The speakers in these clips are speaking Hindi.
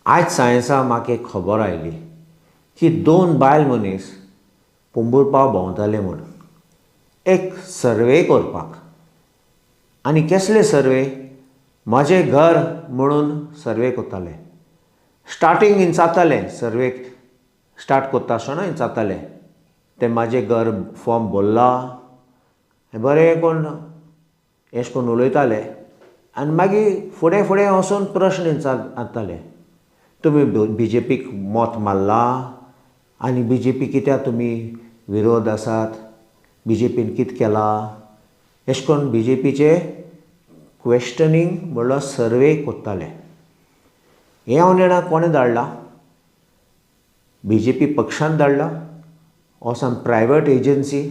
आज सायन्सा म्हाका एक खबर आयली की 2 बायल मनीस पोंबुरपाव भोंवताले म्हूण एक सर्वे करपाक. आनी कसले सर्वे? म्हजें घर म्हणून सर्वे करताले. स्टार्टींग हिंच जातालें सर्वे स्टार्ट करता आसतना हिंच जातालें तें म्हजें घर फॉर्म भरला बरें कोण अशें करून उलयताले. आनी मागीर फुडें फुडें वचून प्रश्न हिंच जाताले. तुमी BJPक मत मारला आनी BJP कित्याक तुमी विरोध आसात? BJPन कितें केलां? अशें करून BJPचे क्वेश्चनींग म्हणल्यार सर्वे करताले. हें हांव निर्णय कोणें धाडला? BJP पक्षान धाडला or some private agency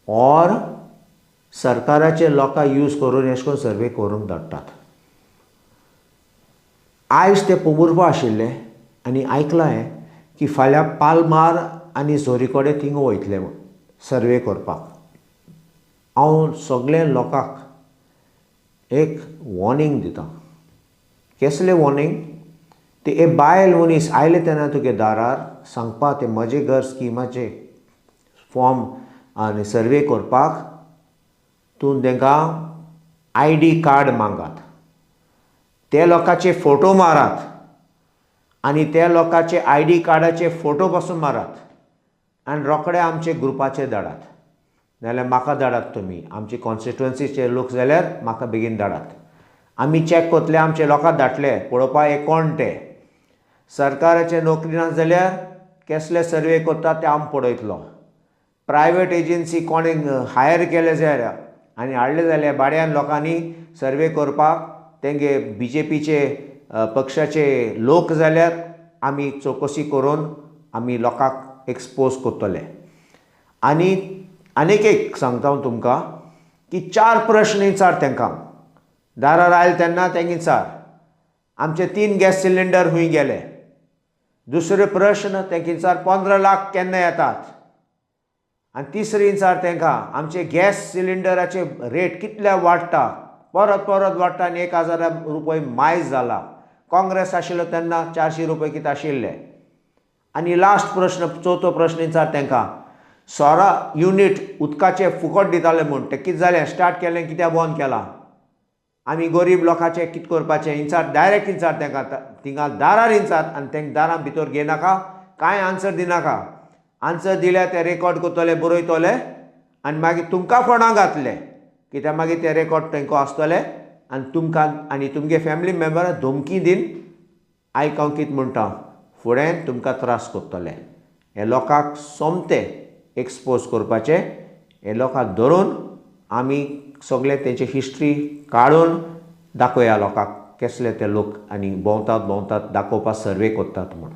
or सरकाराचे लोकां यूज करून अशें करून सर्वे करूंक धाडटात. आयज ते पोंबुरपा आशिल्ले आनी आयकलां हांवें की फाल्यां पालमार आनी झोरीकोडे थिंगा वयतले म्हूण सर्वे करपाक. हांव सगळे लोकांक एक वॉर्निंग दितां. कसलें वॉर्निंग? ते बायल मनीस आयले तेन्ना तुगे दारार सांगपा ते म्हजें घर स्किमाचे फॉर्म आनी सर्वे करपाक तूं तांकां ID कार्ड मागात. ते लोकांचे फोटो मारात आनी त्या लोकांचे ID कार्डाचे फोटो पासून मारात आनी रोखडे आमचे ग्रुपाचेर धाडात. नाजाल्यार म्हाका धाडात. तुमी आमचे कॉन्स्टिट्युएन्सीचे लोक जाल्यार म्हाका बेगीन धाडात. आमी चॅक करतले, आमचे लोकांक धाडटले पळोवपा हे कोण ते. सरकाराचे नोकरी ना जाल्यार कसले सर्वे करता ते आमी पळयतलो. प्रायवेट एजन्सी कोणें हायर केले जाल्यार आनी हाडले जाल्यार भाड्यान लोकांनी सर्वे करपाक तेंगे BJPचे पक्षाचे लोक जाल्यार आमी चवकशी करून आमी लोकांक एक्सपोज करतले. आनी आनीक एक सांगता हांव तुमकां की 4 प्रश्न विचार तांकां. दारार आयले तेन्ना तांकां विचार आमचे 3 गॅस सिलिंडर खूंय गेले. दुसरे प्रश्न तांकां विचार 15 लाख केन्ना येतात. आनी तिसरी विचार तांकां आमचे गॅस सिलिंडराचे रेट कितल्या वाडटा. परत परत वाडटा आनी 1000 रुपया मायज जाला. काँग्रेस आशिल्लो तेन्ना 400 रुपया कितें आशिल्ले. आनी लास्ट प्रश्न, चवथो प्रश्न विचार तांकां सोरा युनीट उदकाचे फुकट दिताले म्हूण तें कितें जालें? स्टार्ट केलें कित्याक बंद केलां? आमी गरीब लोकांचें कितें करपाचें? विचार डायरेक्ट विचार तांकां. थिंगा दारार विचार आनी तांकां दारां भितर घेयनाका, कांय आन्सर दिनाका. आन्सर दिल्यार ते रेकॉर्ड करतले, बरयतले आनी मागीर तुमकां फोंडां घातले. कित्याक मागीर ते रेकॉर्ड तांकां आसतले आनी तुमकां आनी तुमगे फॅमिली मेंबरां धमकी दीन आयक कितें म्हणटा फुडें तुमकां त्रास करतले. हे लोकांक सोमते एक्सपोज करपाचे. हे लोकांक धरून आमी सगळे तेंची हिस्ट्री काडून दाखोवया लोकांक कसले ते लोक आनी भोंवतात दाखोवपाक सर्वे करतात म्हूण.